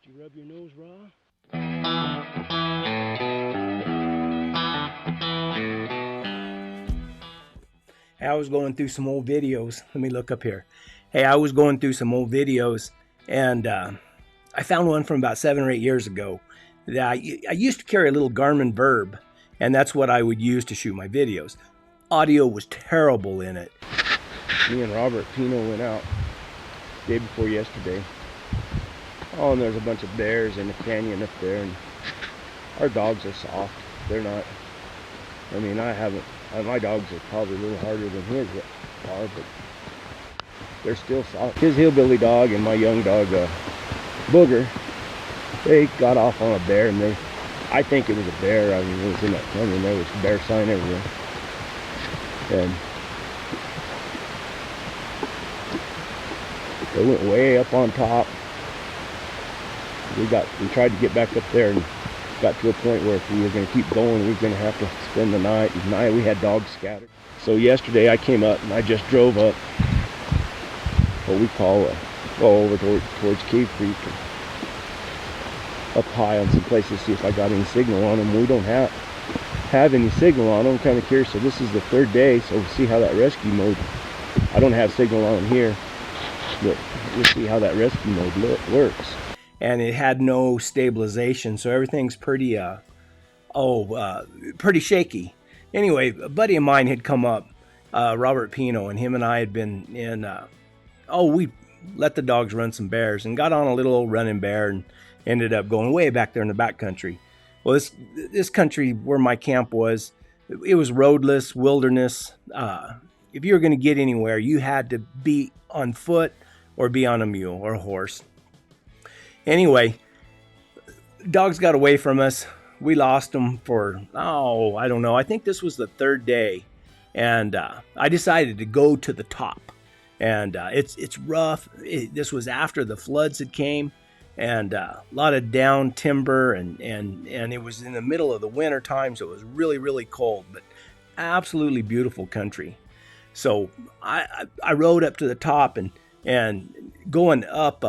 You rub your nose raw? Hey, I was going through some old videos. Let me look up here. Hey, I was going through some old videos, and I found one from about 7 or 8 years ago. That I used to carry a little Garmin Verb, and that's what I would use to shoot my videos. Audio was terrible in it. Me and Robert Pino went out day before yesterday. Oh, and there's a bunch of bears in the canyon up there, and our dogs are soft. They're not, I mean, my dogs are probably a little harder than his are, but they're still soft. His hillbilly dog and my young dog, Booger, they got off on a bear, and I think it was a bear. I mean, there was bear sign everywhere. And they went way up on top. We tried to get back up there and got to a point where if we were going to keep going, we were going to have to spend the night. And we had dogs scattered. So yesterday I came up and I just drove up what we call over towards Cave Creek, and up high on some places, see if I got any signal on them. We don't have any signal on them. I'm kind of curious. So this is the third day, so we'll see how that rescue mode. I don't have signal on them here, but we'll see how that rescue mode works. And it had no stabilization, so everything's pretty pretty shaky. Anyway, a buddy of mine had come up, Robert Pino, and him and I had been in we let the dogs run some bears and got on a little old running bear and ended up going way back there in the back country. Well, this country where my camp was, it was roadless wilderness. If you were going to get anywhere, you had to be on foot or be on a mule or a horse. Anyway, dogs got away from us. We lost them for, I don't know. I think this was the third day. And I decided to go to the top. And it's rough. This was after the floods had came. And a lot of down timber. And it was in the middle of the winter time. So it was really, really cold. But absolutely beautiful country. So I rode up to the top and going up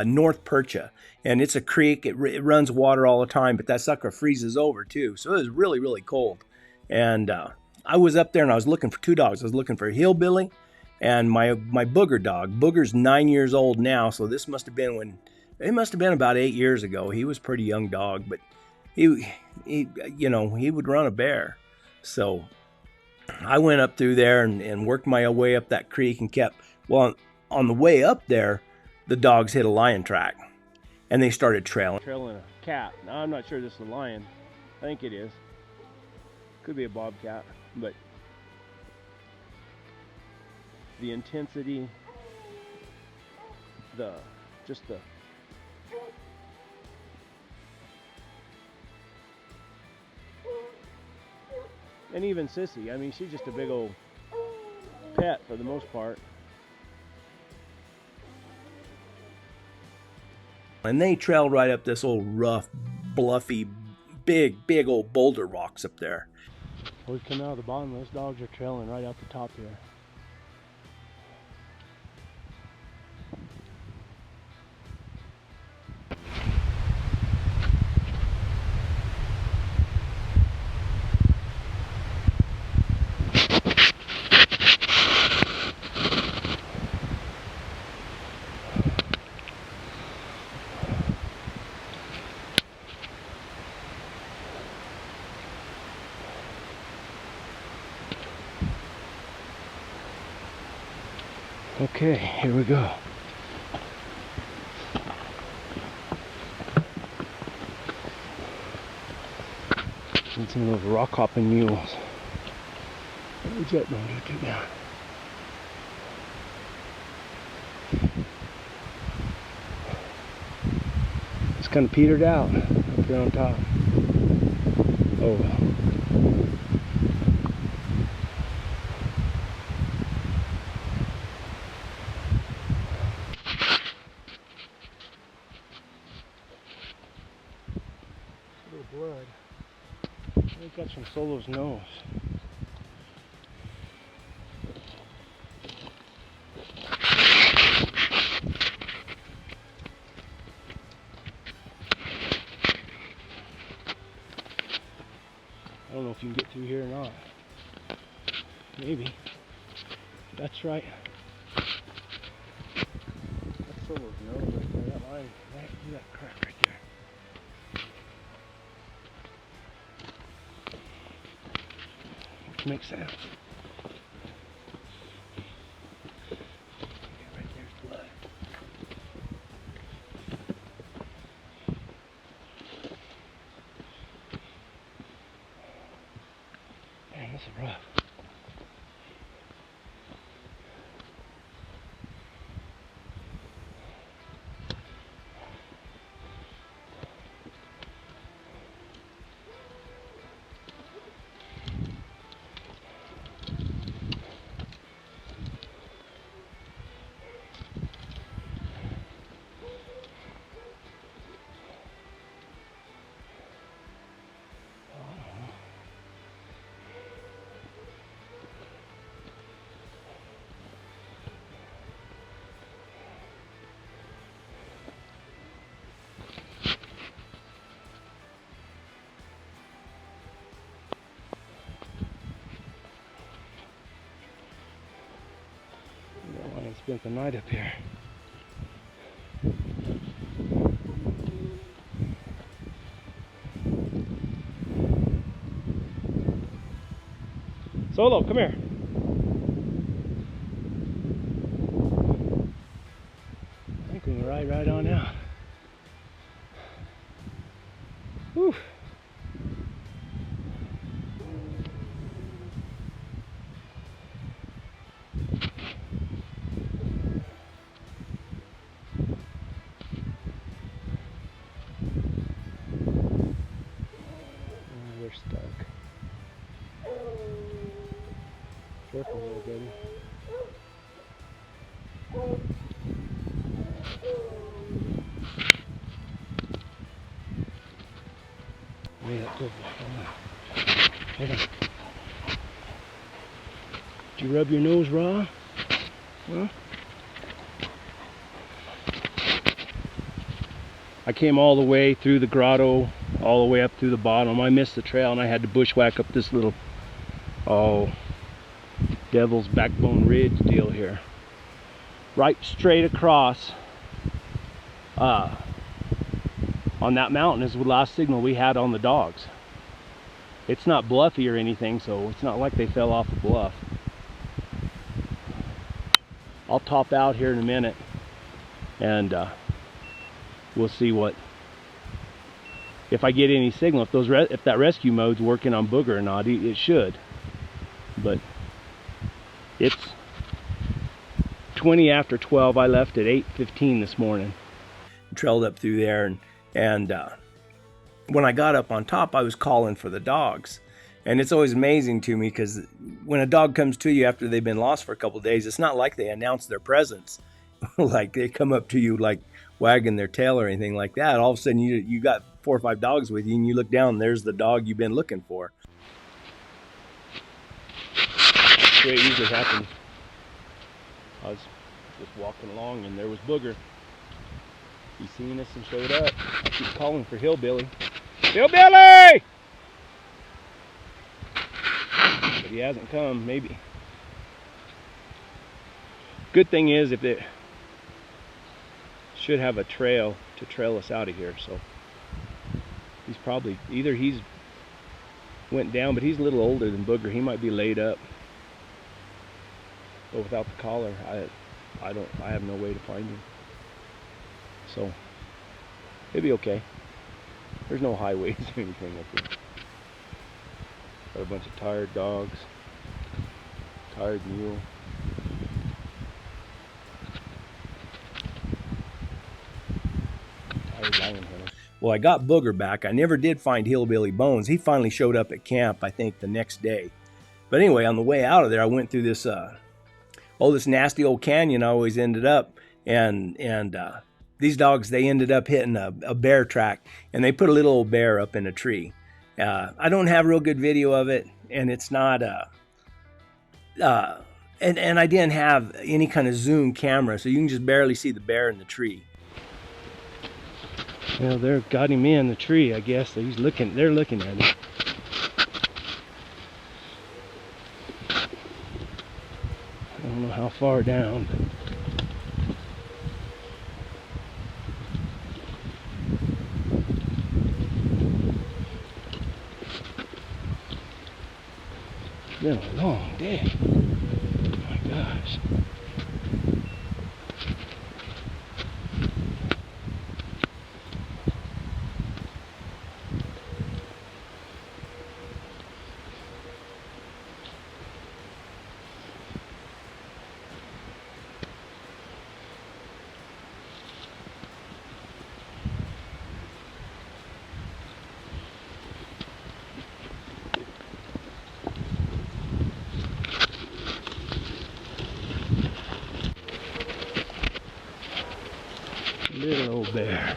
North Percha, and it's a creek. It runs water all the time, but that sucker freezes over too. So it was really, really cold. And I was up there and I was looking for two dogs. I was looking for a hillbilly and my Booger dog. Booger's 9 years old now, so this must have been about 8 years ago. He was a pretty young dog, but he would run a bear. So I went up through there and worked my way up that creek and on the way up there, the dogs hit a lion track and they started trailing a cat. Now I'm not sure this is a lion. I think it is. Could be a bobcat, but the intensity, and even Sissy, I mean, she's just a big old pet for the most part. And they trailed right up this old rough, bluffy, big old boulder rocks up there. We come out of the bottom, those dogs are trailing right out the top here. Okay, here we go. And some of those rock hopping mules. What's that going to do now? It's kind of petered out up here on top. Oh well. Blood. He's got some Solo's nose. can get through here or not. Maybe. That's right. That's Solo's nose right there. That line, that crack right there. Which makes sense. Right there's blood. Man, this is rough. I spent the night up here. Solo, come here. I think we can ride right on out. Whew. We're stuck. Careful, little baby. Wait up, good. Hold on. Did you rub your nose raw? Huh? I came all the way through the grotto, all the way up through the bottom. I missed the trail and I had to bushwhack up this little, Devil's Backbone Ridge deal here. Right straight across on that mountain is the last signal we had on the dogs. It's not bluffy or anything, so it's not like they fell off a bluff. I'll top out here in a minute and we'll see what, if I get any signal, if that rescue mode's working on Booger or not. It should, but it's 20 after 12. I left at 8:15 this morning. Trailed up through there, and when I got up on top, I was calling for the dogs. And it's always amazing to me because when a dog comes to you after they've been lost for a couple of days, it's not like they announce their presence. Like they come up to you like wagging their tail or anything like that. All of a sudden you got 4 or 5 dogs with you, and you look down and there's the dog you've been looking for. That's the way it usually happens. I was just walking along and there was Booger. He seen us and showed up. I keep calling for Hillbilly. Hillbilly! But he hasn't come, maybe. Good thing is, if it should have a trail to trail us out of here, so he's probably, either he's went down, but he's a little older than Booger. He might be laid up. But without the collar, I have no way to find him. So it'll be okay. There's no highways or anything up here. Got a bunch of tired dogs, tired mule. Tired lion hunter. Well, I got Booger back. I never did find Hillbilly Bones. He finally showed up at camp, I think, the next day. But anyway, on the way out of there, I went through this this nasty old canyon I always ended up, and these dogs, they ended up hitting a bear track, and they put a little old bear up in a tree. I don't have real good video of it, and it's not and I didn't have any kind of zoom camera, so you can just barely see the bear in the tree. Well, they've got him in the tree, I guess. They're looking at him. don't know how far down, but it's been a long day. Oh my gosh. Little old bear.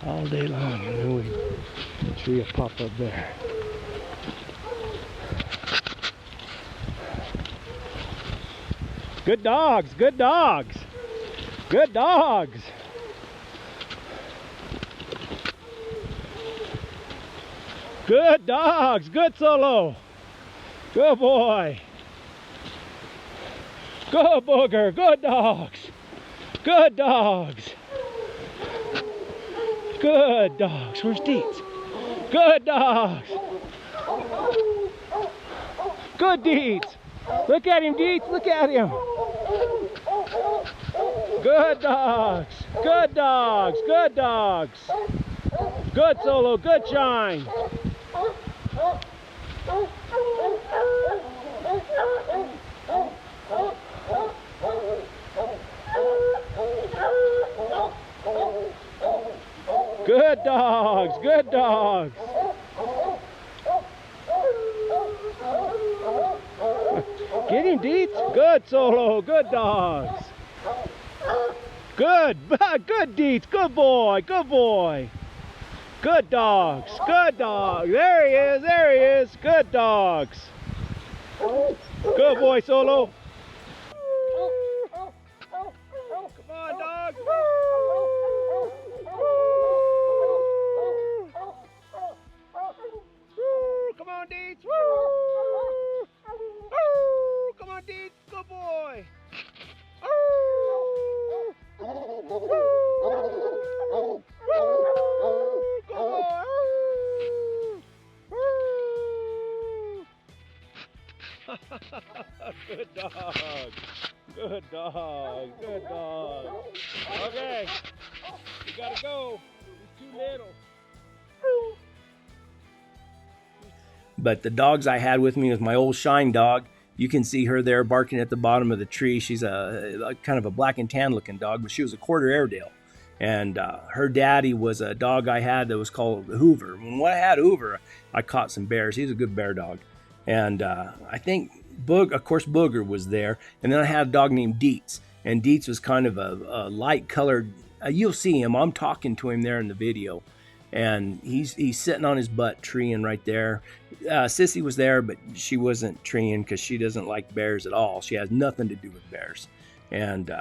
All day long, and then the tree will pop up there. Good dogs, good dogs, good dogs. Good dogs, good Solo. Good boy. Good Booger, good dogs. Good dogs. Good dogs. Where's Deets? Good dogs. Good Deets. Look at him, Deets. Look at him. Good dogs. Good dogs. Good dogs. Good Solo. Good Shine. Good dogs, good dogs. Get him, Deets. Good Solo, good dogs. Good, good Deets, good boy, good boy. Good dogs, good dogs. There he is, there he is. Good dogs. Good boy, Solo. Come on, dog. Come on, Deets. Come on, Deets. Good boy. Good dog. Good dog. Good dog. Okay. You gotta go. He's too little. But the dogs I had with me was my old Shine dog. You can see her there barking at the bottom of the tree. She's a kind of a black and tan looking dog, but she was a quarter Airedale. And her daddy was a dog I had that was called Hoover. When I had Hoover, I caught some bears. He's a good bear dog. And I think, of course, Booger was there. And then I had a dog named Deets. And Deets was kind of a light colored, you'll see him. I'm talking to him there in the video. And he's sitting on his butt treeing right there. Sissy was there, but she wasn't treeing because she doesn't like bears at all. She has nothing to do with bears. And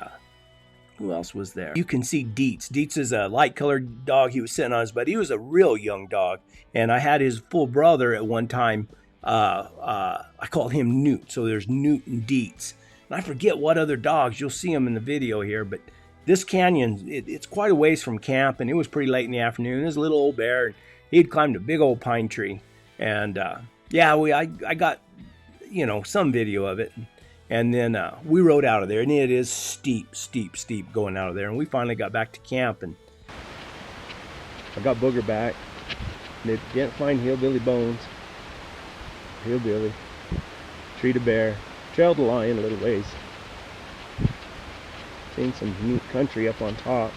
who else was there? You can see Deets. Deets is a light-colored dog. He was sitting on his butt. He was a real young dog. And I had his full brother at one time. I called him Newt. So there's Newt and Deets. And I forget what other dogs. You'll see them in the video here, but this canyon, it's quite a ways from camp, and it was pretty late in the afternoon. There's a little old bear, and he'd climbed a big old pine tree. And yeah, I got, some video of it. And then we rode out of there, and it is steep going out of there. And we finally got back to camp, and I got Booger back. They didn't find Hillbilly bones. Hillbilly, treed a bear, trailed a lion a little ways. Seen some neat country up on top.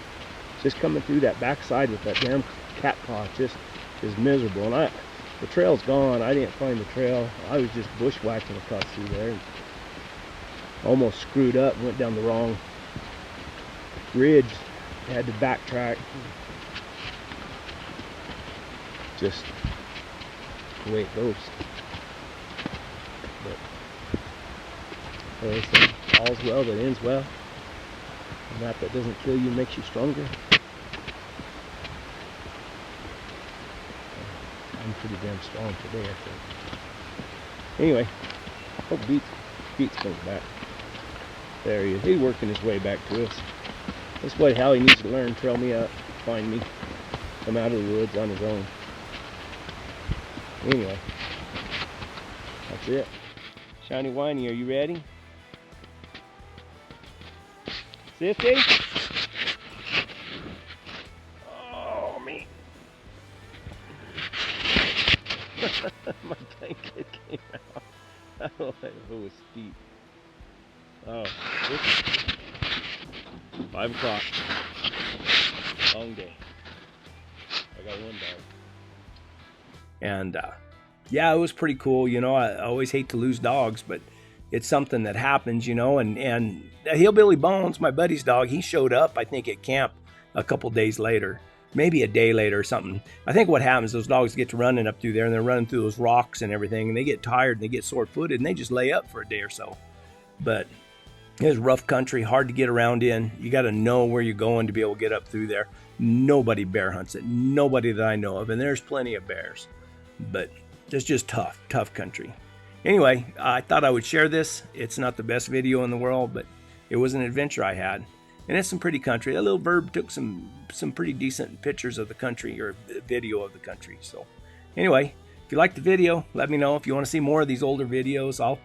Just coming through that backside with that damn cat paw just is miserable. And the trail's gone. I didn't find the trail. I was just bushwhacking across through there. And almost screwed up. Went down the wrong ridge. Had to backtrack. Just the way it goes. But like I said, all's well that ends well. A map that doesn't kill you makes you stronger. I'm pretty damn strong today, I think. Anyway, hope Beats comes back. There he is. He's working his way back to us. That's what Hallie needs to learn. Trail me up, find me, come out of the woods on his own. Anyway, that's it. Shiny Whiny, are you ready? Sissy? Oh, me. My blanket came out. I don't know if it was steep. Oh, 5 o'clock. Long day. I got one dog. And yeah, it was pretty cool. You know, I always hate to lose dogs, but it's something that happens, you know. And Hillbilly Bones, my buddy's dog, he showed up, I think, at camp a couple days later, maybe a day later or something. I think what happens, those dogs get to running up through there, and they're running through those rocks and everything, and they get tired and they get sore-footed, and they just lay up for a day or so. But it was rough country, hard to get around in. You got to know where you're going to be able to get up through there. Nobody bear hunts it, nobody that I know of, and there's plenty of bears. But it's just tough country. Anyway, I thought I would share this. It's not the best video in the world, but it was an adventure I had. And it's some pretty country. That little Verb took some pretty decent pictures of the country, or video of the country. So anyway, if you like the video, let me know. If you want to see more of these older videos, I'll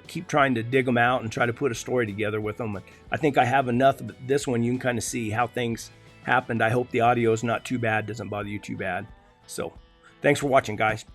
keep trying to dig them out and try to put a story together with them. I think I have enough of this one. You can kind of see how things happened. I hope the audio is not too bad, doesn't bother you too bad. So thanks for watching, guys.